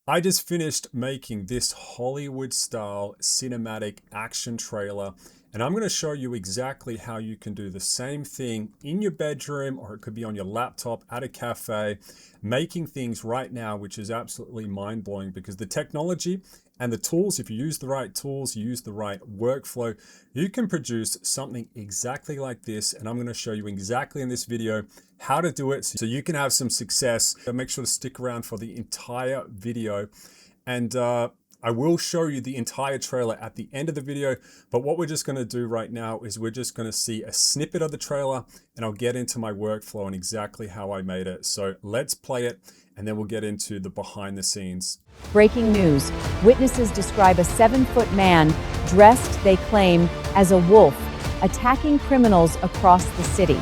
I just finished making this Hollywood style cinematic action trailer, and I'm going to show you exactly how you can do the same thing in your bedroom, or it could be on your laptop at a cafe, making things right now, which is absolutely mind-blowing because the technology and the tools, if you use the right tools, you use the right workflow, you can produce something exactly like this. And I'm going to show you exactly in this video how to do it so you can have some success. So make sure to stick around for the entire video. And I will show you the entire trailer at the end of the video, but what we're just going to do right now is we're just going to see a snippet of the trailer, and I'll get into my workflow and exactly how I made it. So let's play it, and then we'll get into the behind the scenes. Breaking news. Witnesses describe a 7-foot man dressed, they claim, as a wolf, attacking criminals across the city.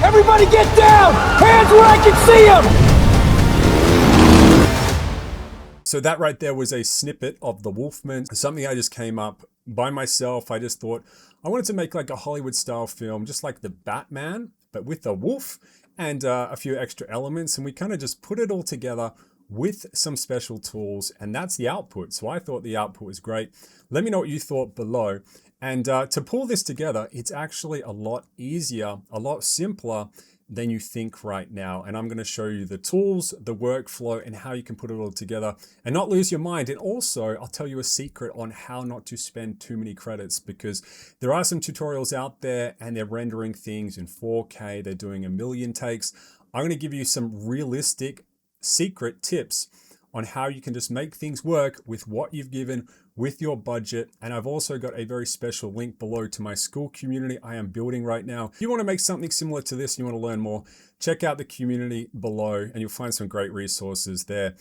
Everybody get down! Hands where I can see them! So that right there was a snippet of the Wolfman, something I just came up by myself. I just thought I wanted to make like a Hollywood style film, just like the Batman, but with a wolf and a few extra elements. And we kind of just put it all together with some special tools, and that's the output. So I thought the output was great. Let me know what you thought below. And to pull this together, it's actually a lot easier, a lot simpler than you think right now. And I'm going to show you the tools, the workflow, and how you can put it all together and not lose your mind. And also, I'll tell you a secret on how not to spend too many credits, because there are some tutorials out there and they're rendering things in 4K. They're doing 1,000,000 takes. I'm going to give you some realistic secret tips on how you can just make things work with what you've given, with your budget. And I've also got a very special link below to my school community I am building right now. If you want to make something similar to this and you want to learn more, check out the community below and you'll find some great resources there.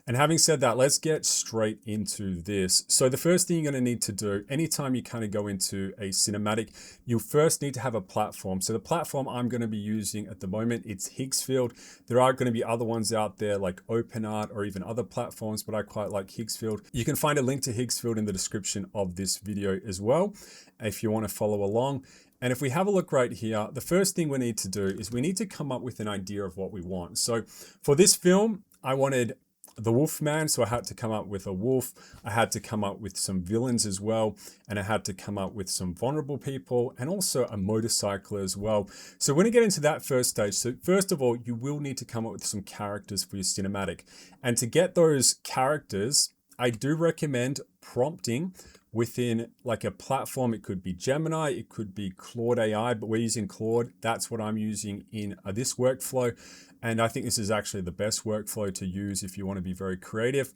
And having said that, let's get straight into this. So the first thing you're going to need to do, anytime you kind of go into a cinematic, you first need to have a platform. So the platform I'm going to be using at the moment, it's Higgsfield. There are going to be other ones out there like OpenArt or even other platforms, but I quite like Higgsfield. You can find a link to Higgsfield in the description of this video as well, if you want to follow along. And if we have a look right here, the first thing we need to do is we need to come up with an idea of what we want. So for this film, I wanted the Wolfman, so I had to come up with a wolf. I had to come up with some villains as well, and I had to come up with some vulnerable people and also a motorcycle as well. So we're going to get into that first stage. So first of all, you will need to come up with some characters for your cinematic. And to get those characters, I do recommend prompting within like a platform. It could be Gemini, it could be Claude AI, but we're using Claude. That's what I'm using in this workflow. And I think this is actually the best workflow to use if you want to be very creative.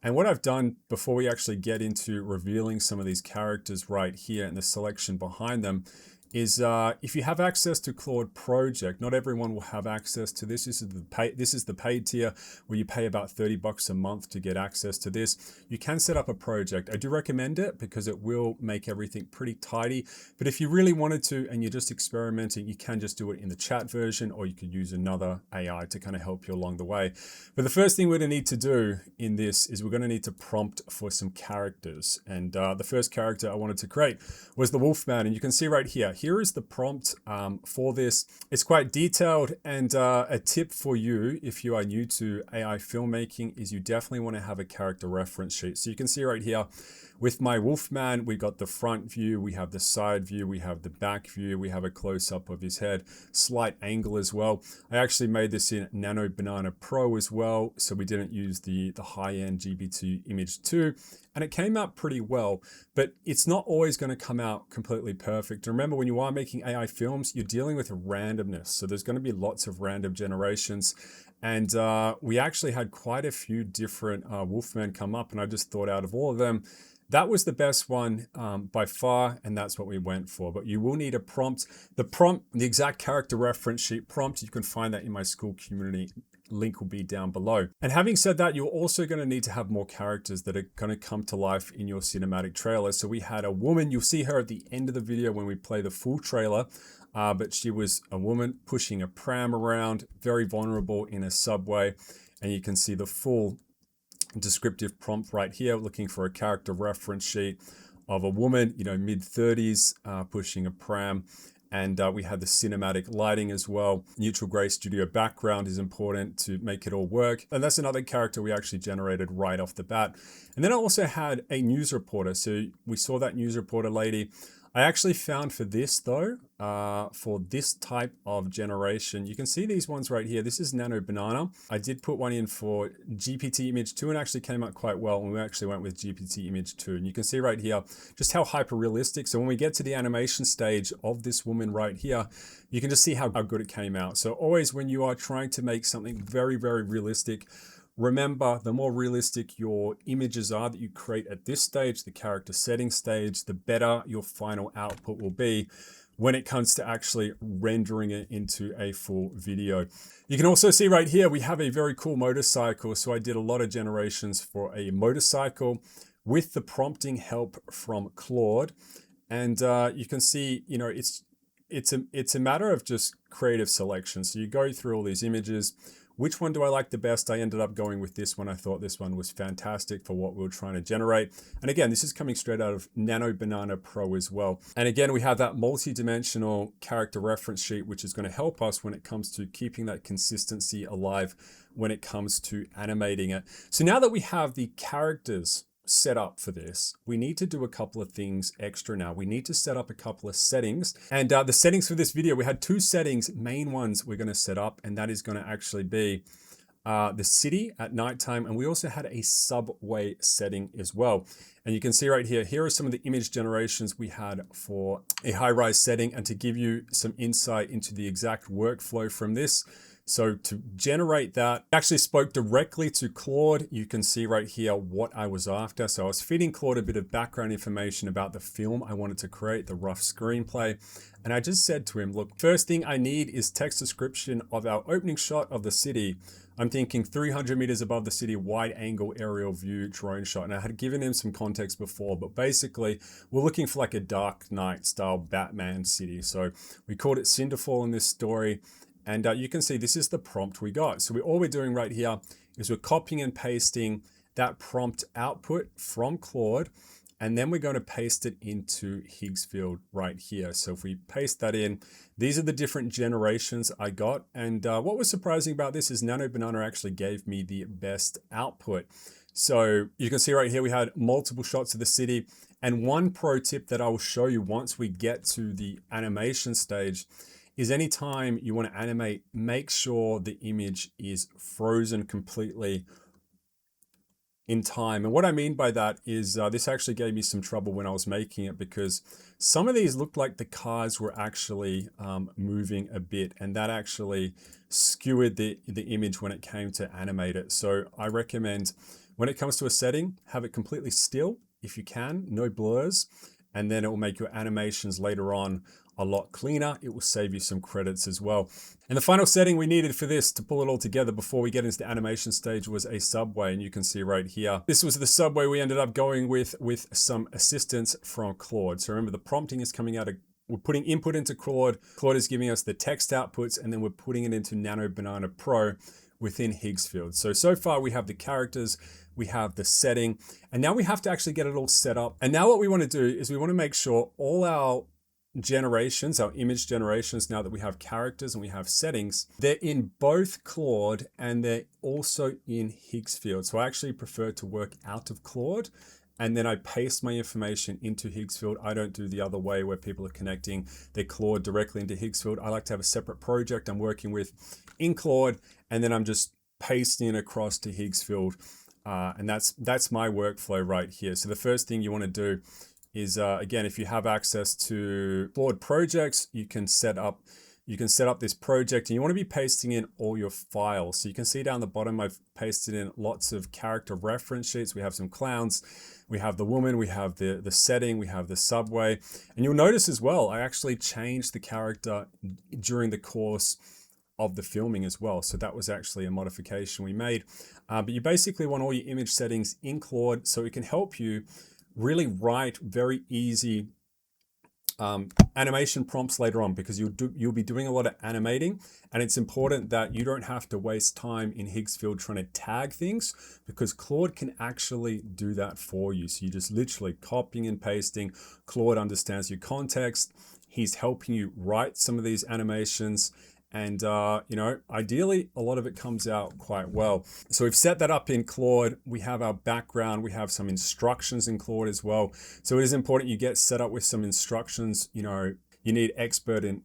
And what I've done before we actually get into revealing some of these characters right here and the selection behind them is if you have access to Claude Project, not everyone will have access to this. This is the paid tier where you pay about $30 a month to get access to this. You can set up a project. I do recommend it because it will make everything pretty tidy. But if you really wanted to and you're just experimenting, you can just do it in the chat version, or you could use another AI to kind of help you along the way. But the first thing we're going to need to do in this is we're going to need to prompt for some characters. And the first character I wanted to create was the Wolfman. And you can see right here, here is the prompt for this. It's quite detailed, and a tip for you if you are new to AI filmmaking is you definitely want to have a character reference sheet. So you can see right here with my Wolfman, we got the front view, we have the side view, we have the back view, we have a close-up of his head, slight angle as well. I actually made this in Nano Banana Pro as well, so we didn't use the high-end GB2 Image 2, and it came out pretty well, but it's not always going to come out completely perfect. Remember, when you are making AI films, you're dealing with randomness, so there's going to be lots of random generations. And we actually had quite a few different Wolfmen come up, and I just thought out of all of them, that was the best one by far, and that's what we went for. But you will need a prompt. The exact character reference sheet prompt, you can find that in my school community. Link will be down below. And having said that, you're also going to need to have more characters that are going to come to life in your cinematic trailer. So we had a woman, you'll see her at the end of the video when we play the full trailer, but she was a woman pushing a pram around, very vulnerable in a subway. And you can see the full descriptive prompt right here, looking for a character reference sheet of a woman, mid-30s, pushing a pram. And we had the cinematic lighting as well. Neutral gray studio background is important to make it all work. And that's another character we actually generated right off the bat. And then I also had a news reporter. So we saw that news reporter lady. I actually found for this though, for this type of generation, you can see these ones right here. This is Nano Banana. I did put one in for GPT Image 2 and actually came out quite well. And we actually went with GPT Image 2. And you can see right here just how hyper realistic. So when we get to the animation stage of this woman right here, you can just see how good it came out. So always when you are trying to make something very, very realistic, remember, the more realistic your images are that you create at this stage, the character setting stage, the better your final output will be when it comes to actually rendering it into a full video. You can also see right here, we have a very cool motorcycle. So I did a lot of generations for a motorcycle with the prompting help from Claude. And you can see, you know, it's a matter of just creative selection. So you go through all these images. Which one do I like the best? I ended up going with this one. I thought this one was fantastic for what we were trying to generate. And again, this is coming straight out of Nano Banana Pro as well. And again, we have that multi-dimensional character reference sheet, which is going to help us when it comes to keeping that consistency alive when it comes to animating it. So now that we have the characters set up for this, we need to do a couple of things extra now. We need to set up a couple of settings. And the settings for this video, we had two settings, main ones we're going to set up, and that is going to actually be the city at nighttime. And we also had a subway setting as well. And you can see right here, here are some of the image generations we had for a high-rise setting. And to give you some insight into the exact workflow from this, so to generate that, I actually spoke directly to Claude. You can see right here what I was after. So I was feeding Claude a bit of background information about the film I wanted to create, the rough screenplay. And I just said to him, look, first thing I need is text description of our opening shot of the city. I'm thinking 300 meters above the city, wide angle aerial view drone shot. And I had given him some context before, but basically we're looking for like a Dark Knight style Batman city. So we called it Cinderfall in this story. And you can see this is the prompt we got. So all we're doing right here is we're copying and pasting that prompt output from Claude, and then we're going to paste it into Higgsfield right here. So if we paste that in, these are the different generations I got. And what was surprising about this is Nano Banana actually gave me the best output. So you can see right here, we had multiple shots of the city. And one pro tip that I will show you once we get to the animation stage is anytime you want to animate, make sure the image is frozen completely in time. And what I mean by that is this actually gave me some trouble when I was making it, because some of these looked like the cars were actually moving a bit, and that actually skewered the image when it came to animate it. So I recommend when it comes to a setting, have it completely still if you can, no blurs, and then it will make your animations later on a lot cleaner. It will save you some credits as well. And the final setting we needed for this to pull it all together before we get into the animation stage was a subway. And you can see right here, this was the subway we ended up going with some assistance from Claude. So remember, the prompting is coming out of, we're putting input into Claude. Claude is giving us the text outputs, and then we're putting it into Nano Banana Pro within Higgsfield. So far we have the characters, we have the setting, and now we have to actually get it all set up. And now what we want to do is we want to make sure all our generations, our image generations, now that we have characters and we have settings, they're in both Claude and they're also in Higgsfield. So I actually prefer to work out of Claude, and then I paste my information into Higgsfield. I don't do the other way where people are connecting their Claude directly into Higgsfield. I like to have a separate project I'm working with in Claude, and then I'm just pasting it across to Higgsfield. And that's my workflow right here. So the first thing you want to do is, again, if you have access to Claude projects, you can set up this project, and you want to be pasting in all your files. So you can see down the bottom, I've pasted in lots of character reference sheets. We have some clowns, we have the woman, we have the setting, we have the subway. And you'll notice as well, I actually changed the character during the course of the filming as well. So that was actually a modification we made. But you basically want all your image settings in Claude so it can help you really write very easy animation prompts later on, because you'll be doing a lot of animating, and it's important that you don't have to waste time in Higgsfield trying to tag things, because Claude can actually do that for you. So you're just literally copying and pasting. Claude understands your context. He's helping you write some of these animations. And, ideally, a lot of it comes out quite well. So we've set that up in Claude. We have our background. We have some instructions in Claude as well. So it is important you get set up with some instructions. You need an expert in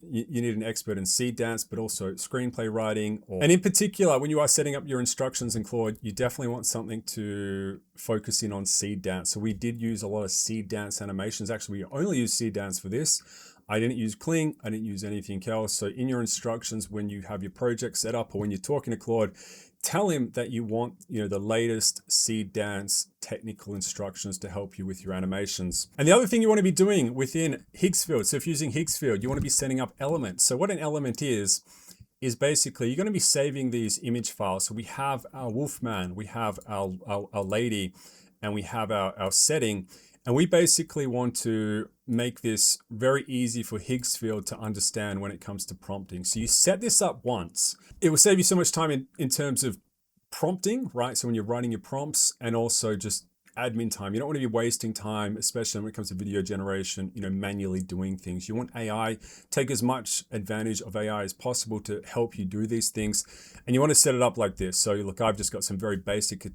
Seedance, but also screenplay writing. And in particular, when you are setting up your instructions in Claude, you definitely want something to focus in on Seedance. So we did use a lot of Seedance animations. Actually, we only use Seedance for this. I didn't use Kling. I didn't use anything else. So in your instructions, when you have your project set up or when you're talking to Claude, tell him that you want, the latest Seedance technical instructions to help you with your animations. And the other thing you want to be doing within Higgsfield, so if you're using Higgsfield, you want to be setting up elements. So what an element is basically you're going to be saving these image files. So we have our Wolfman, we have our lady, and we have our setting. And we basically want to make this very easy for Higgsfield to understand when it comes to prompting. So you set this up once. It will save you so much time in terms of prompting, right? So when you're writing your prompts, and also just admin time. You don't want to be wasting time, especially when it comes to video generation, manually doing things. You want AI, take as much advantage of AI as possible to help you do these things. And you want to set it up like this. So look, I've just got some very basic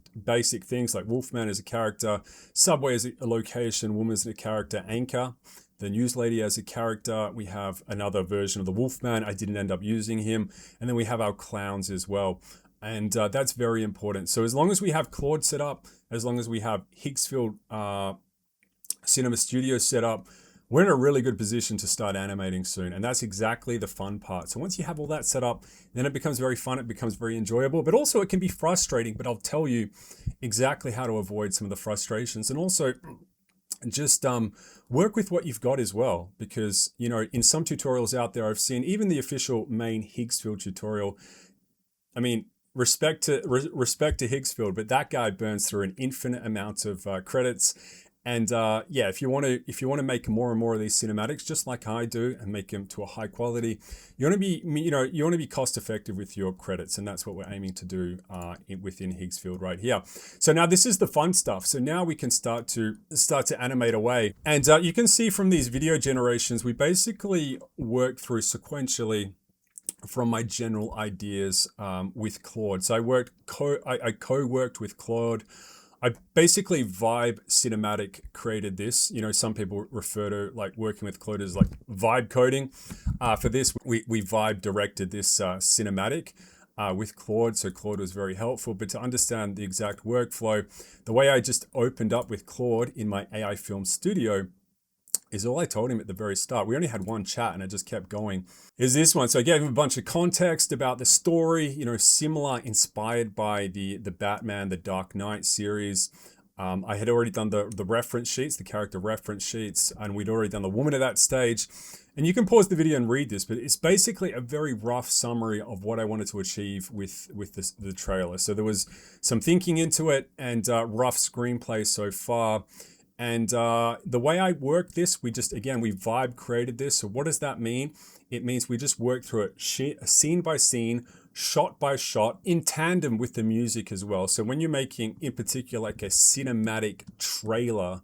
things like Wolfman as a character, Subway as a location, Woman as a character, Anchor, the news lady as a character. We have another version of the Wolfman. I didn't end up using him. And then we have our clowns as well. And that's very important. So as long as we have Claude set up, as long as we have Higgsfield Cinema Studio set up, we're in a really good position to start animating soon. And that's exactly the fun part. So once you have all that set up, then it becomes very fun. It becomes very enjoyable, but also it can be frustrating, but I'll tell you exactly how to avoid some of the frustrations. And also just work with what you've got as well. Because, in some tutorials out there, I've seen even the official main Higgsfield tutorial. I mean, respect to Higgsfield, but that guy burns through an infinite amount of credits. And if you want to make more and more of these cinematics, just like I do, and make them to a high quality, you want to be cost effective with your credits, and that's what we're aiming to do within Higgsfield right here. So now this is the fun stuff. So now we can start to animate away, and you can see from these video generations, we basically work through sequentially from my general ideas with Claude. So I co-worked with Claude. I basically Vibe Cinematic created this. Some people refer to like working with Claude as like vibe coding. For this, we Vibe directed this cinematic with Claude. So Claude was very helpful. But to understand the exact workflow, the way I just opened up with Claude in my AI film studio is all I told him at the very start. We only had one chat and it just kept going. Is this one. So I gave him a bunch of context about the story, similar, inspired by the Batman, the Dark Knight series. I had already done the reference sheets, the character reference sheets, and we'd already done the woman at that stage. And you can pause the video and read this, but it's basically a very rough summary of what I wanted to achieve with the trailer. So there was some thinking into it and rough screenplay so far. And the way I work this, we Vibe created this. So what does that mean? It means we just work through it scene by scene, shot by shot, in tandem with the music as well. So when you're making, in particular, like a cinematic trailer,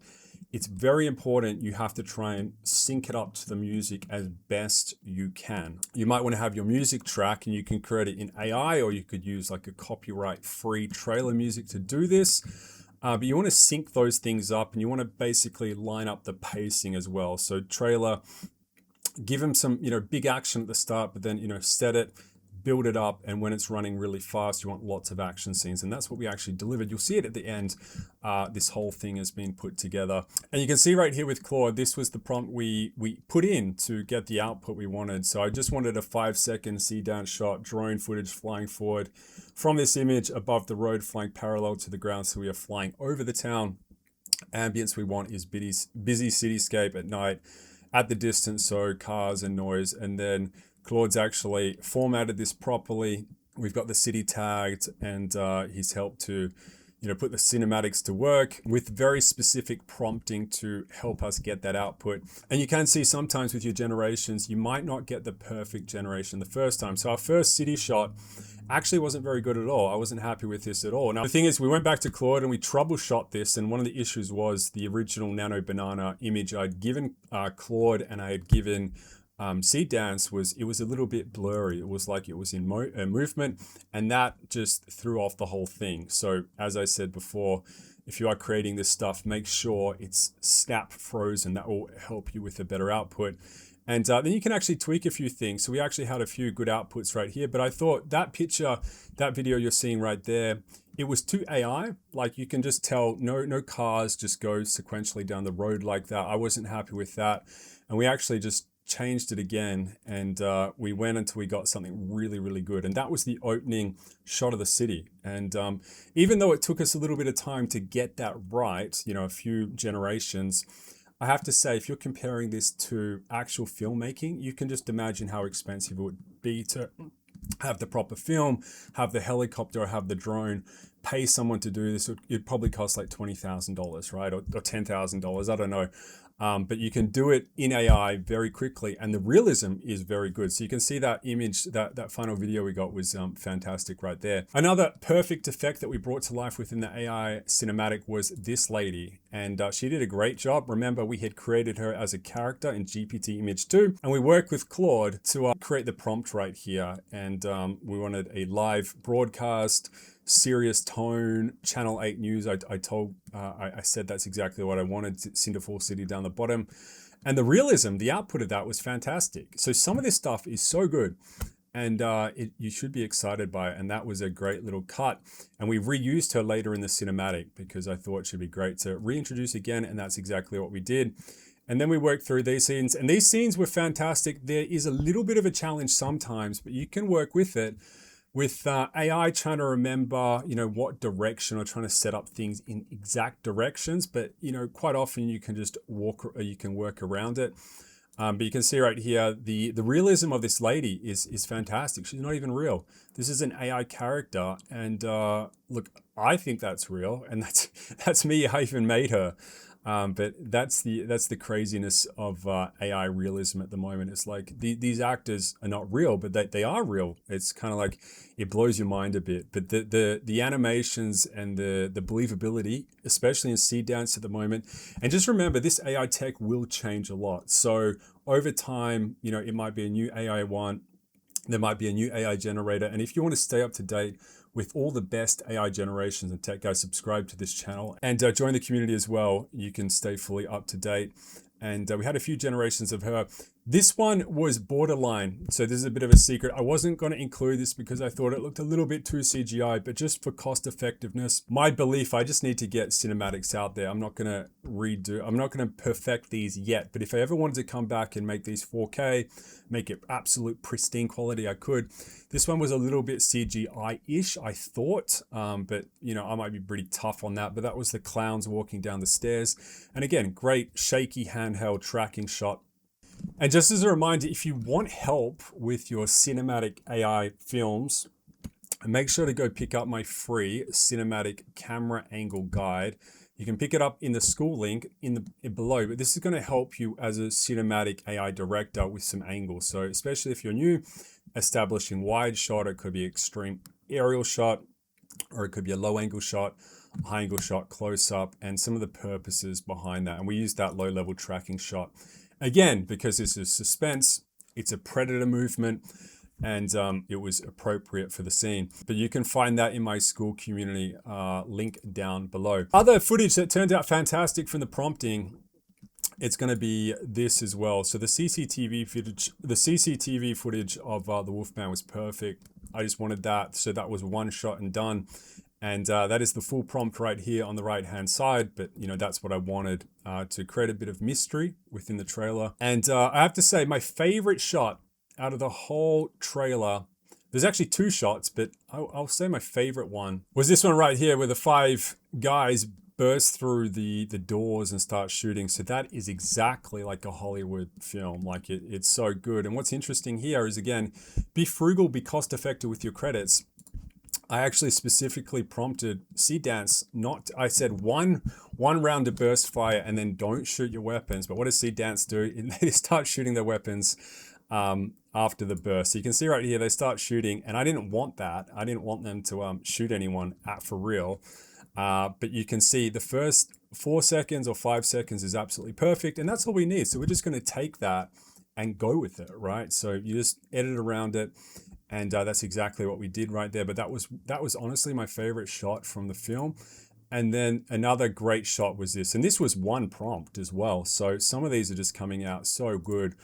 it's very important you have to try and sync it up to the music as best you can. You might want to have your music track and you can create it in AI, or you could use like a copyright-free trailer music to do this. But you want to sync those things up, and you want to basically line up the pacing as well. So trailer, give them some, big action at the start, but then, set it, build it up. And when it's running really fast, you want lots of action scenes. And that's what we actually delivered. You'll see it at the end. This whole thing has been put together. And you can see right here with Claude, this was the prompt we put in to get the output we wanted. So I just wanted a 5-second Seedance shot, drone footage flying forward from this image above the road, flying parallel to the ground. So we are flying over the town. Ambience we want is busy cityscape at night, at the distance, so cars and noise. And then Claude's actually formatted this properly. We've got the city tagged, and he's helped to put the cinematics to work with very specific prompting to help us get that output. And you can see sometimes with your generations, you might not get the perfect generation the first time. So our first city shot actually wasn't very good at all. I wasn't happy with this at all. Now, the thing is, we went back to Claude and we troubleshot this. And one of the issues was the original Nano Banana image I'd given Claude, and I had given Seedance it was a little bit blurry. It was like it was in movement, and that just threw off the whole thing. So as I said before, if you are creating this stuff, make sure it's snap frozen. That will help you with a better output. And then you can actually tweak a few things. So we actually had a few good outputs right here, but I thought that picture, that video you're seeing right there, it was too AI. Like you can just tell no cars just go sequentially down the road like that. I wasn't happy with that. And we actually just changed it again, and we went until we got something really, really good. And that was the opening shot of the city. And even though it took us a little bit of time to get that right, you know, a few generations, I have to say, if you're comparing this to actual filmmaking, you can just imagine how expensive it would be to have the proper film, have the helicopter, or have the drone, pay someone to do this. It'd probably cost like $20,000, right? Or $10,000, I don't know. But you can do it in AI very quickly, and the realism is very good. So you can see that image, that final video we got was fantastic right there. Another perfect effect that we brought to life within the AI cinematic was this lady, and she did a great job. Remember, we had created her as a character in GPT Image 2, and we worked with Claude to create the prompt right here. And we wanted a live broadcast, serious tone, Channel 8 news. I said that's exactly what I wanted. Cinderfall City down the bottom. And the realism, the output of that was fantastic. So some of this stuff is so good, and you should be excited by it. And that was a great little cut. And we reused her later in the cinematic because I thought she'd be great to reintroduce again. And that's exactly what we did. And then we worked through these scenes, and these scenes were fantastic. There is a little bit of a challenge sometimes, but you can work with it. With AI trying to remember, you know, what direction, or trying to set up things in exact directions, but you know, quite often you can just you can work around it. But you can see right here, the realism of this lady is fantastic. She's not even real. This is an AI character, and look, I think that's real, and that's me. I even made her. But that's the craziness of AI realism at the moment. It's like these actors are not real, but they are real. It's kind of like it blows your mind a bit. But the animations and the believability, especially in Seedance at the moment. And just remember, this AI tech will change a lot. So over time, you know, it might be a new AI one. There might be a new AI generator. And if you want to stay up to date with all the best AI generations and tech, guys, subscribe to this channel and join the community as well. You can stay fully up to date. And we had a few generations of her. This one was borderline. So this is a bit of a secret. I wasn't going to include this because I thought it looked a little bit too CGI, but just for cost effectiveness, my belief, I just need to get cinematics out there. I'm not going to perfect these yet, but if I ever wanted to come back and make these 4K, make it absolute pristine quality, I could. This one was a little bit CGI-ish, I thought, but you know, I might be pretty tough on that, but that was the clowns walking down the stairs. And again, great shaky handheld tracking shot. And just as a reminder, if you want help with your cinematic AI films, make sure to go pick up my free cinematic camera angle guide. You can pick it up in the school link below, but this is going to help you as a cinematic AI director with some angles. So especially if you're new, establishing wide shot, it could be extreme aerial shot, or it could be a low angle shot, high angle shot, close up, and some of the purposes behind that. And we use that low level tracking shot. Again, because this is suspense, it's a predator movement, and it was appropriate for the scene. But you can find that in my school community, link down below. Other footage that turned out fantastic from the prompting, it's going to be this as well. So the CCTV footage of the Wolfman was perfect. I just wanted that, so that was one shot and done. And that is the full prompt right here on the right-hand side. But, you know, that's what I wanted to create a bit of mystery within the trailer. And I have to say, my favorite shot out of the whole trailer, there's actually two shots, but I'll say my favorite one was this one right here, where the 5 guys burst through the doors and start shooting. So that is exactly like a Hollywood film. Like it's so good. And what's interesting here is, again, be frugal, be cost effective with your credits. I actually specifically prompted Seedance I said one round of burst fire and then don't shoot your weapons. But what does Seedance do? They start shooting their weapons after the burst. So you can see right here, they start shooting, and I didn't want that. I didn't want them to shoot anyone for real. But you can see the first 4 seconds or 5 seconds is absolutely perfect, and that's all we need. So we're just going to take that and go with it, right? So you just edit around it, and that's exactly what we did right there. But that was honestly my favorite shot from the film. And then another great shot was this, and this was one prompt as well. So some of these are just coming out so good.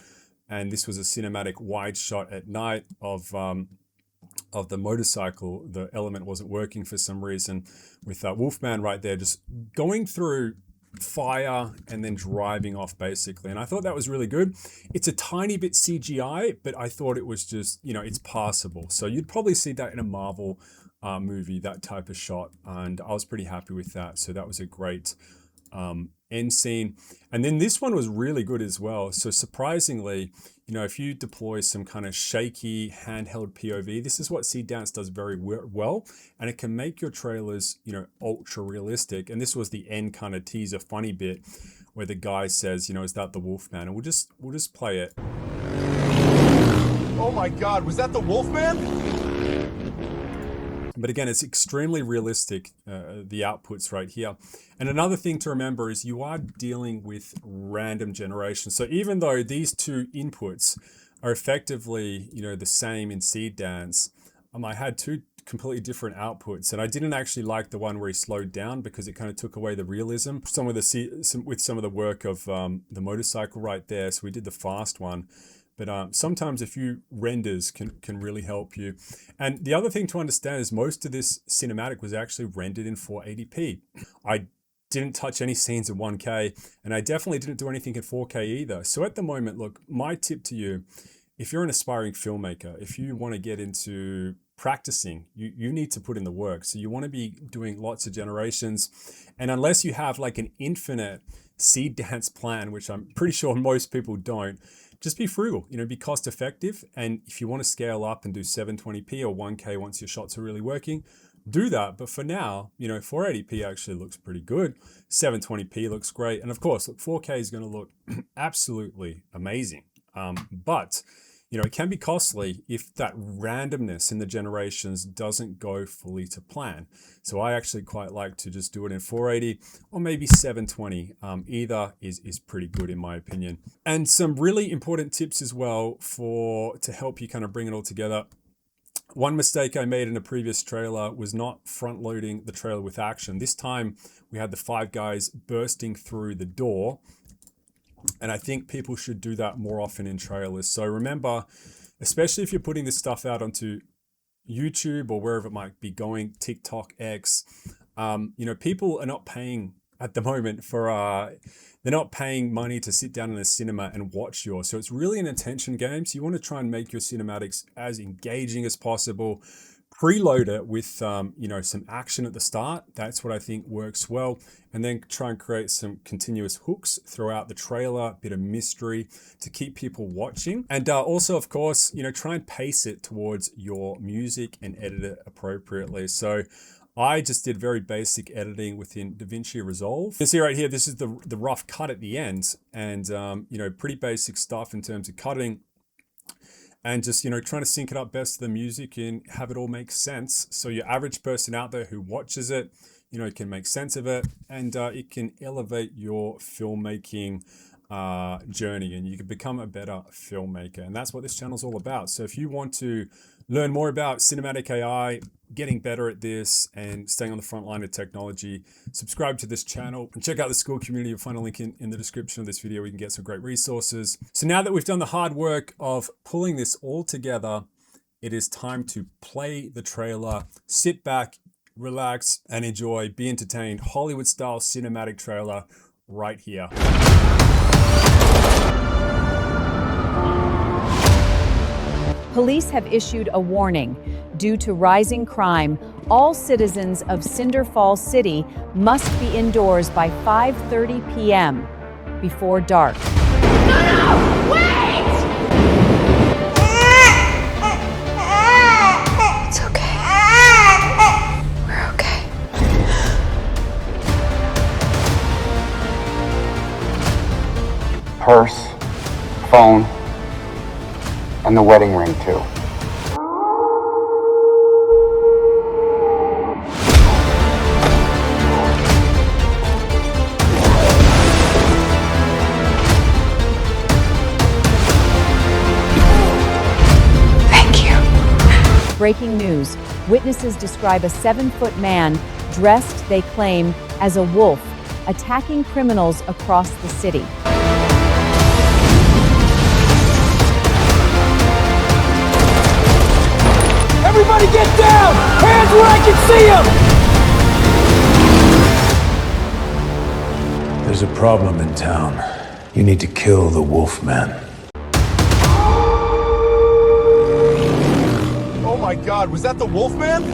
And this was a cinematic wide shot at night of the motorcycle. The element wasn't working for some reason, with Wolfman right there just going through fire and then driving off basically. And I thought that was really good. It's a tiny bit CGI, but I thought it was just, it's passable. So you'd probably see that in a Marvel movie, that type of shot. And I was pretty happy with that. So that was a great end scene. And then this one was really good as well. So surprisingly, if you deploy some kind of shaky handheld POV, this is what Seedance does very well, and it can make your trailers, ultra realistic. And this was the end kind of teaser funny bit where the guy says, is that the Wolfman? And we'll just play it. Oh my God, was that the Wolfman? But again, it's extremely realistic, the outputs right here. And another thing to remember is you are dealing with random generation. So even though these two inputs are effectively, the same in Seedance, I had two completely different outputs. And I didn't actually like the one where he slowed down because it kind of took away the realism. With some of the work of the motorcycle right there. So we did the fast one. But sometimes a few renders can really help you. And the other thing to understand is most of this cinematic was actually rendered in 480p. I didn't touch any scenes in 1K, and I definitely didn't do anything in 4K either. So at the moment, look, my tip to you, if you're an aspiring filmmaker, if you want to get into practicing, you need to put in the work. So you want to be doing lots of generations. And unless you have like an infinite Seedance plan, which I'm pretty sure most people don't, just be frugal, be cost effective. And if you want to scale up and do 720p or 1K once your shots are really working, do that. But for now, 480p actually looks pretty good. 720p looks great. And of course, look, 4K is going to look absolutely amazing. But it can be costly if that randomness in the generations doesn't go fully to plan. So I actually quite like to just do it in 480 or maybe 720. Either is pretty good in my opinion. And some really important tips as well to help you kind of bring it all together. One mistake I made in a previous trailer was not front loading the trailer with action. This time we had the 5 guys bursting through the door. And I think people should do that more often in trailers. So remember, especially if you're putting this stuff out onto YouTube or wherever it might be going, TikTok, X, people are not paying at the moment they're not paying money to sit down in a cinema and watch yours. So it's really an attention game. So you want to try and make your cinematics as engaging as possible. Preload it with some action at the start. That's what I think works well. And then try and create some continuous hooks throughout the trailer, a bit of mystery to keep people watching. And also, of course, try and pace it towards your music and edit it appropriately. So I just did very basic editing within DaVinci Resolve. You can see right here, this is the rough cut at the end, and pretty basic stuff in terms of cutting. And just, trying to sync it up best to the music and have it all make sense. So your average person out there who watches it, can make sense of it, and it can elevate your filmmaking journey, and you can become a better filmmaker. And that's what this channel is all about. So if you want to learn more about cinematic AI, getting better at this, and staying on the front line of technology, subscribe to this channel and check out the school community. You'll find a link in the description of this video. We can get some great resources. So now that we've done the hard work of pulling this all together, it is time to play the trailer. Sit back, relax, and enjoy. Be entertained. Hollywood-style cinematic trailer right here. Police have issued a warning. Due to rising crime, all citizens of Cinder Falls City must be indoors by 5:30 p.m. before dark. No! Wait! It's okay. We're okay. Purse, phone, and the wedding ring too. Breaking news. Witnesses describe a 7-foot man dressed, they claim, as a wolf, attacking criminals across the city. Everybody get down! Hands where I can see them! There's a problem in town. You need to kill the Wolfman. Oh my god, was that the Wolfman?